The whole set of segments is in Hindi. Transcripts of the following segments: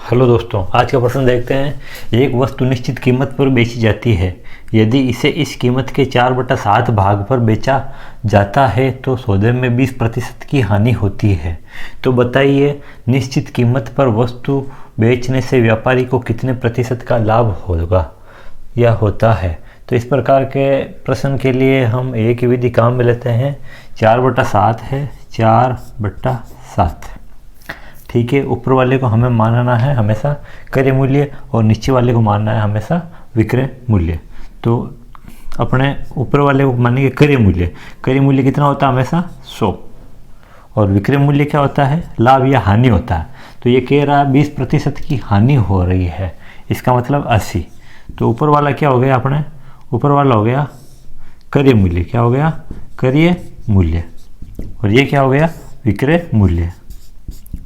हेलो दोस्तों, आज का प्रश्न देखते हैं। एक वस्तु निश्चित कीमत पर बेची जाती है। यदि इसे इस कीमत के 4/7 भाग पर बेचा जाता है तो सौदे में 20% की हानि होती है। तो बताइए, निश्चित कीमत पर वस्तु बेचने से व्यापारी को कितने प्रतिशत का लाभ होगा या होता है। तो इस प्रकार के प्रश्न के लिए हम एक ही विधि काम में लेते हैं। 4/7 है, 4/7। ठीक है, ऊपर वाले को हमें मानना है हमेशा क्रय मूल्य और नीचे वाले को मानना है हमेशा विक्रय मूल्य। तो अपने ऊपर वाले को मानेंगे क्रय मूल्य। क्रय मूल्य कितना होता है हमेशा 100, और विक्रय मूल्य क्या होता है, लाभ या हानि होता है। तो ये कह रहा है 20% की हानि हो रही है, इसका मतलब 80। तो ऊपर वाला क्या हो गया, अपने ऊपर वाला हो गया क्रय मूल्य। क्या हो गया, क्रय मूल्य। और ये क्या हो गया, विक्रय मूल्य।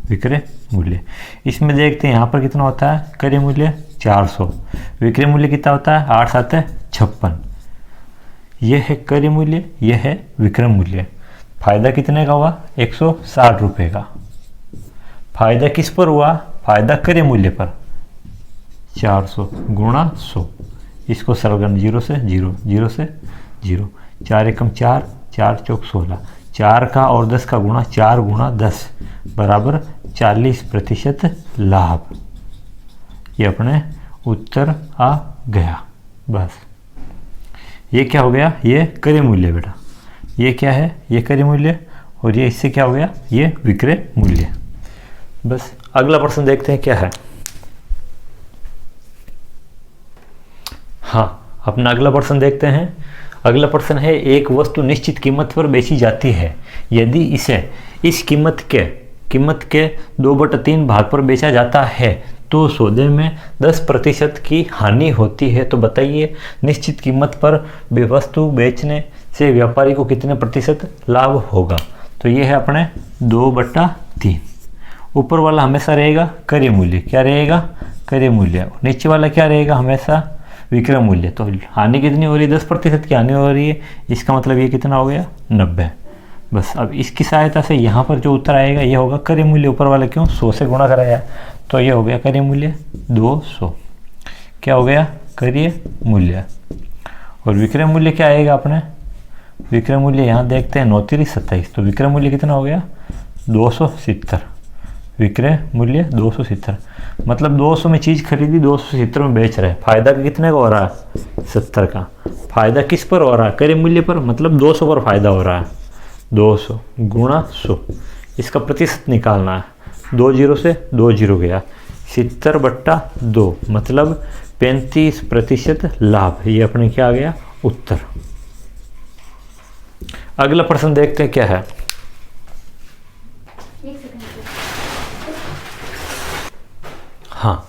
विक्रय मूल्य इसमें देखते हैं यहाँ पर कितना होता है, क्रय मूल्य 400, विक्रय मूल्य कितना होता है 8 7 56। यह है क्रय मूल्य, यह है विक्रय मूल्य। फायदा कितने का हुआ, 160 रुपये का। फायदा किस पर हुआ, फायदा क्रय मूल्य पर। 400 गुणा 100, इसको सरल करना 0 से 0, 0 से 0। 4 एकम 4, 4 चौक 16। 4 का और 10 का गुणा, 4 गुणा 10 बराबर 40% लाभ। ये अपने उत्तर आ गया। बस ये क्या हो गया, ये क्रय मूल्य बेटा। ये क्या है, ये क्रय मूल्य, और ये इससे क्या हो गया, ये विक्रय मूल्य। बस अगला प्रश्न देखते हैं क्या है। हाँ, अपना अगला प्रश्न देखते हैं। अगला प्रश्न है, एक वस्तु निश्चित कीमत पर बेची जाती है। यदि इसे इस कीमत के 2/3 भाग पर बेचा जाता है तो सौदे में 10% की हानि होती है। तो बताइए, निश्चित कीमत पर वस्तु बेचने से व्यापारी को कितने प्रतिशत लाभ होगा। तो ये है अपने 2/3। ऊपर वाला हमेशा रहेगा क्रय मूल्य। क्या रहेगा, क्रय मूल्य। नीचे वाला क्या रहेगा, हमेशा विक्रय मूल्य। तो हानि कितनी हो रही है, 10% की हानि हो रही है। इसका मतलब ये कितना हो गया, 90। बस अब इसकी सहायता से यहाँ पर जो उत्तर आएगा ये होगा क्रय मूल्य। ऊपर वाला क्यों 100 से गुणा कराया, तो ये हो गया क्रय मूल्य 200। क्या हो गया, क्रय मूल्य। और विक्रय मूल्य क्या आएगा अपने, विक्रय मूल्य यहाँ देखते हैं 9 3 27। तो विक्रय मूल्य कितना हो गया 270। विक्रय मूल्य 270, मतलब 200 में चीज़ खरीदी, 270 में बेच रहे हैं। फायदा कितने का हो रहा है, 70 का। फायदा किस पर हो रहा है, क्रय मूल्य पर, मतलब 200 पर फायदा हो रहा है। 200 गुणा 100, इसका प्रतिशत निकालना है। 2 0 से 2 0 गया, 70/2, मतलब 35% लाभ। ये अपने क्या आ गया, उत्तर। अगला प्रश्न देखते हैं क्या है। हाँ,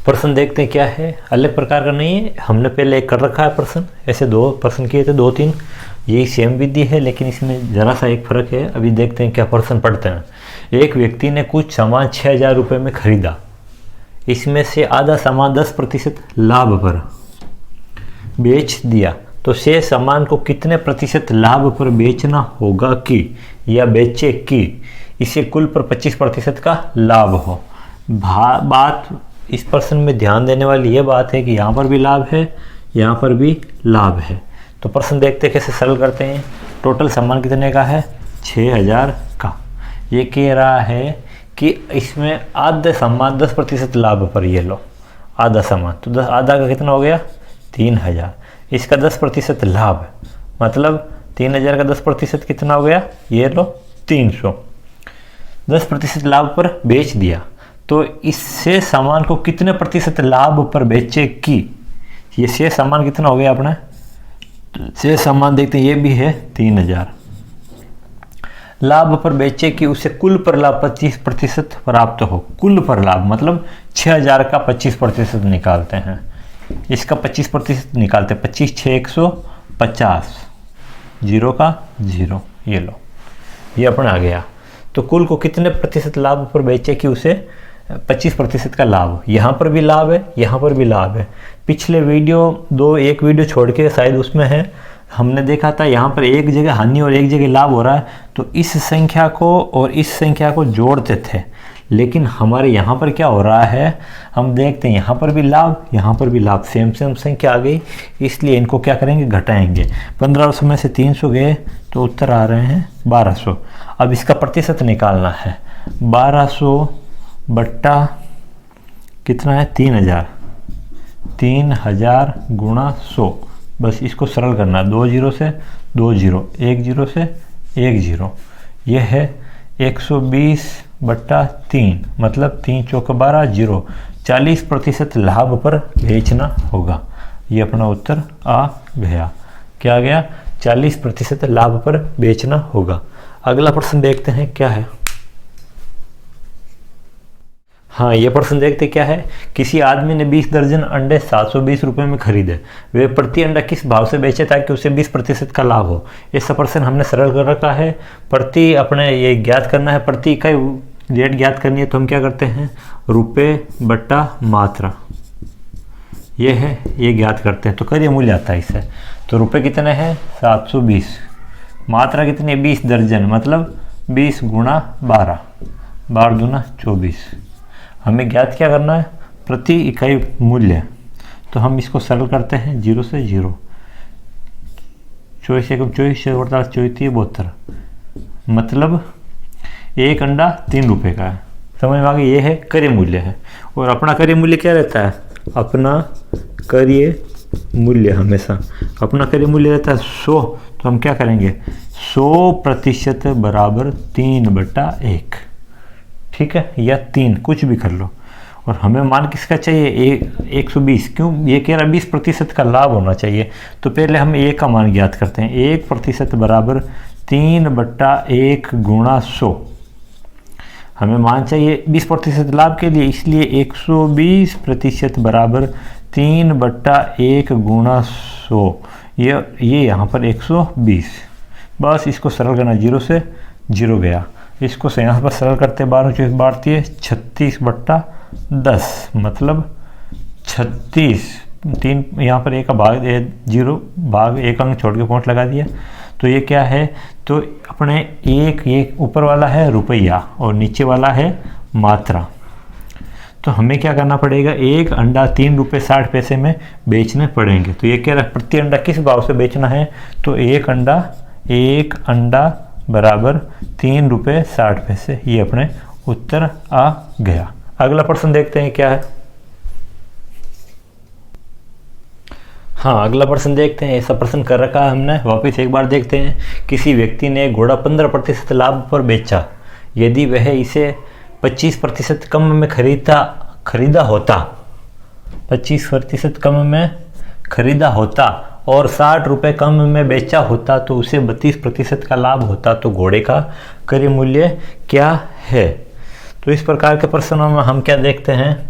प्रश्न देखते हैं क्या है। अलग प्रकार का नहीं है, हमने पहले एक कर रखा है प्रश्न। ऐसे 2 प्रश्न किए थे, 2 3। यही सेम विधि है, लेकिन इसमें ज़रा सा एक फ़र्क है। अभी देखते हैं क्या प्रश्न पढ़ते हैं। एक व्यक्ति ने कुछ सामान 6000 रुपये में खरीदा। इसमें से आधा सामान 10% लाभ पर बेच दिया। तो शेष सामान को कितने प्रतिशत लाभ पर बेचना होगा कि, या बेचे कि इसे कुल पर 25% का लाभ हो। बात इस प्रश्न में ध्यान देने वाली ये बात है कि यहाँ पर भी लाभ है, यहाँ पर भी लाभ है। तो प्रश्न देखते कैसे सरल करते हैं। टोटल सामान कितने का है, 6000 का। ये कह रहा है कि इसमें आधा सामान 10% लाभ पर, ये लो आधा सामान। तो आधा का कितना हो गया, 3000। इसका 10% लाभ, मतलब 3000 का 10% कितना हो गया, ये लो 300। 10% लाभ पर बेच दिया। तो इससे सामान को कितने प्रतिशत लाभ पर बेचे कि, ये शेष सामान कितना हो गया अपना, शेष सामान देखते हैं, ये भी है 3000। लाभ पर बेचे कि उसे कुल पर लाभ 25% प्राप्त हो। कुल पर लाभ मतलब 6000 का 25% निकालते हैं। इसका 25% निकालते हैं, 25 6 150, 0 का 0। ये लो, ये अपना आ गया। तो कुल को कितने प्रतिशत लाभ पर बेचे कि उसे 25% का लाभ। यहाँ पर भी लाभ है, यहाँ पर भी लाभ है। पिछले वीडियो एक वीडियो छोड़ के शायद उसमें है, हमने देखा था यहाँ पर एक जगह हानि और एक जगह लाभ हो रहा है। तो इस संख्या को और इस संख्या को जोड़ते थे, लेकिन हमारे यहाँ पर क्या हो रहा है, हम देखते हैं यहाँ पर भी लाभ, यहाँ पर भी लाभ, सेम सेम संख्या आ गई, इसलिए इनको क्या करेंगे, घटाएंगे। 1500 में से 300 गए तो उत्तर आ रहे हैं 1200। अब इसका प्रतिशत निकालना है, 1200 बट्टा कितना है, 3000, 3000 गुणा 100। बस इसको सरल करना, 2 जीरो से 2 जीरो, 1 जीरो से 1 जीरो, यह है 120 बट्टा 3, मतलब 3 चौक 12 जीरो, 40% लाभ पर बेचना होगा। ये अपना उत्तर आ गया। क्या आ गया, 40% लाभ पर बेचना होगा। अगला प्रश्न देखते हैं क्या है। हाँ, ये प्रश्न देखते क्या है। किसी आदमी ने 20 दर्जन अंडे 720 रुपये में खरीदे, वे प्रति अंडा किस भाव से बेचे ताकि उसे 20% का लाभ हो। ऐसा प्रश्न हमने सरल कर रखा है। प्रति अपने ये ज्ञात करना है, प्रति इकाई रेट ज्ञात करनी है, तो हम क्या करते हैं, रुपये बट्टा मात्रा, ये है, ये ज्ञात करते हैं तो करिए मूल्य आता है इससे। तो रुपये कितने हैं, 720, मात्रा कितनी है, 20 दर्जन, मतलब 20 गुणा 12, 12 दूना 24। हमें ज्ञात क्या करना है, प्रति इकाई मूल्य। तो हम इसको सरल करते हैं, 0 से 0, 24 एकम 24, 48 24 72, मतलब एक अंडा 3 रुपये का है। समझ में आ गई, ये है क्रय मूल्य है। और अपना क्रय मूल्य क्या रहता है, अपना क्रय मूल्य हमेशा, अपना क्रय मूल्य रहता है 100। तो हम क्या करेंगे, 100% बराबर 3/1, ठीक है, या 3, कुछ भी कर लो। और हमें मान किसका चाहिए, 120, क्यों, ये कह रहा 20% का लाभ होना चाहिए। तो पहले हम ए का मान ज्ञात करते हैं, 1% बराबर 3/1 गुणा 100। हमें मान चाहिए 20% लाभ के लिए, इसलिए 120% बराबर 3/1 गुणा 100, ये यहाँ पर 120। बस इसको सरल करना, 0 से 0 गया। इसको यहाँ पर सरल करते 12 24 बाढ़ती है, 36/10, मतलब 36, 3 यहाँ पर एक का भाग 0 भाग 1 अंक छोड़ के पॉइंट लगा दिया। तो ये क्या है, तो अपने एक ऊपर वाला है रुपया और नीचे वाला है मात्रा। तो हमें क्या करना पड़ेगा, एक अंडा 3 रुपये 60 पैसे में बेचने पड़ेंगे। तो ये कह रहा है प्रति अंडा किस भाव से बेचना है, तो एक अंडा बराबर 3 रुपये 60 पैसे। ये अपने उत्तर आ गया। अगला प्रश्न देखते हैं क्या है। हाँ, अगला प्रश्न देखते हैं। ऐसा प्रश्न कर रखा है हमने, वापस एक बार देखते हैं। किसी व्यक्ति ने घोड़ा 15% लाभ पर बेचा, यदि वह इसे 25% कम में खरीदा होता, 25% कम में खरीदा होता और 60 रुपये कम में बेचा होता तो उसे 32% का लाभ होता। तो घोड़े का क्रय मूल्य क्या है। तो इस प्रकार के प्रश्नों में हम क्या देखते हैं,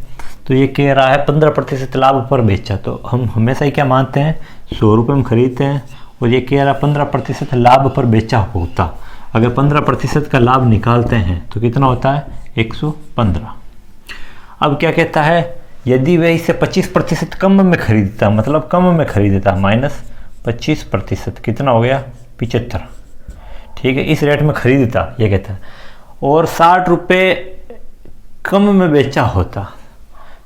तो ये कह रहा है 15% लाभ पर बेचा, तो हम हमेशा ही क्या मानते हैं, 100 रुपये में खरीदते हैं। और ये कह रहा है 15% लाभ पर बेचा होता, अगर 15% का लाभ निकालते हैं तो कितना होता है, 115। अब क्या कहता है, यदि वह इसे 25% कम में खरीदता, मतलब कम में खरीदता, माइनस 25% कितना हो गया, 75, ठीक है, इस रेट में खरीदता, ये कहता है। और 60 रुपये कम में बेचा होता,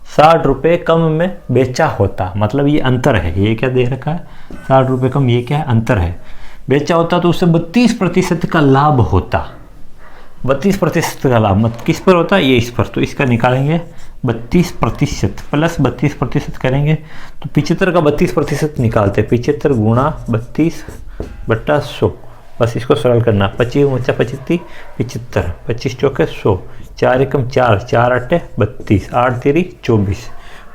60 रुपये कम में बेचा होता, मतलब ये अंतर है, ये क्या दे रखा है, 60 रुपये कम, ये क्या है, अंतर है, बेचा होता तो उससे 32% का लाभ होता। 32% का लाभ मत किस पर होता है, ये इस पर। तो इसका निकालेंगे 32% प्लस 32% करेंगे तो 75 का 32% निकालते हैं, 75 गुणा 32/100। बस इसको सरल करना, 25 × 25 75, 25 चौके 100, 4 एकम 4, 4 8 32, 8 3 24,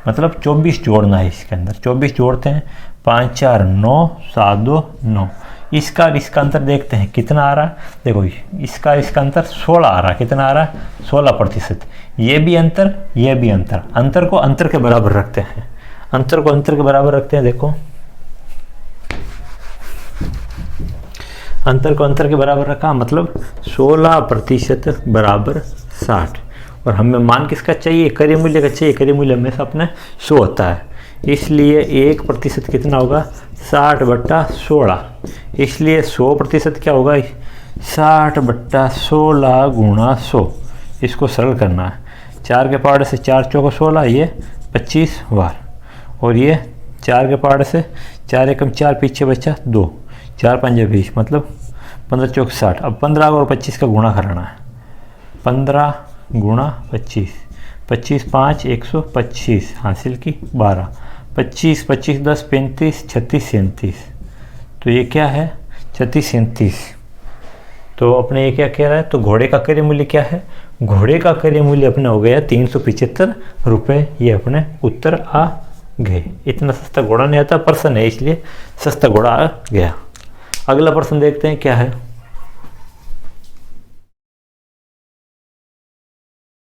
मतलब 24 जोड़ना है इसके अंदर। 24 जोड़ते हैं, 5 4 9, 7 2 9। इसका अंतर देखते हैं कितना आ रहा है। देखो इसका अंतर 16 आ रहा है, कितना आ रहा है, 16%। ये भी अंतर, ये भी अंतर, अंतर को अंतर के बराबर रखते हैं, अंतर को अंतर के बराबर रखते हैं। देखो अंतर को अंतर के बराबर रखा, मतलब 16% बराबर 60। और हमें मान किसका चाहिए, क्रय मूल्य का चाहिए। क्रय मूल्य हमेशा अपने 100 होता है, इसलिए 1% कितना होगा, 60/16। इसलिए 100% क्या होगा, 60/16 गुणा 100, इसको सरल करना है। 4 के पावर से 4 चौको 16, ये 25 बार, और ये 4 के पावर से 4 एकम 4, पीछे बचा 2, 4 पंजे 20, मतलब 15 चौक 60। अब 15 और 25 का गुणा कराना है। 15 गुणा 25, 25 5 125, हासिल की 12, 25 25 10 35, 36 37। तो ये क्या है? 36 37। तो अपने ये क्या कह रहा है? तो घोड़े का क्रय मूल्य क्या है? घोड़े का क्रय मूल्य अपने हो गया 375 रुपये। ये अपने उत्तर आ गए। इतना सस्ता घोड़ा नहीं आता, प्रश्न है इसलिए सस्ता घोड़ा आ गया। अगला प्रश्न देखते हैं क्या है।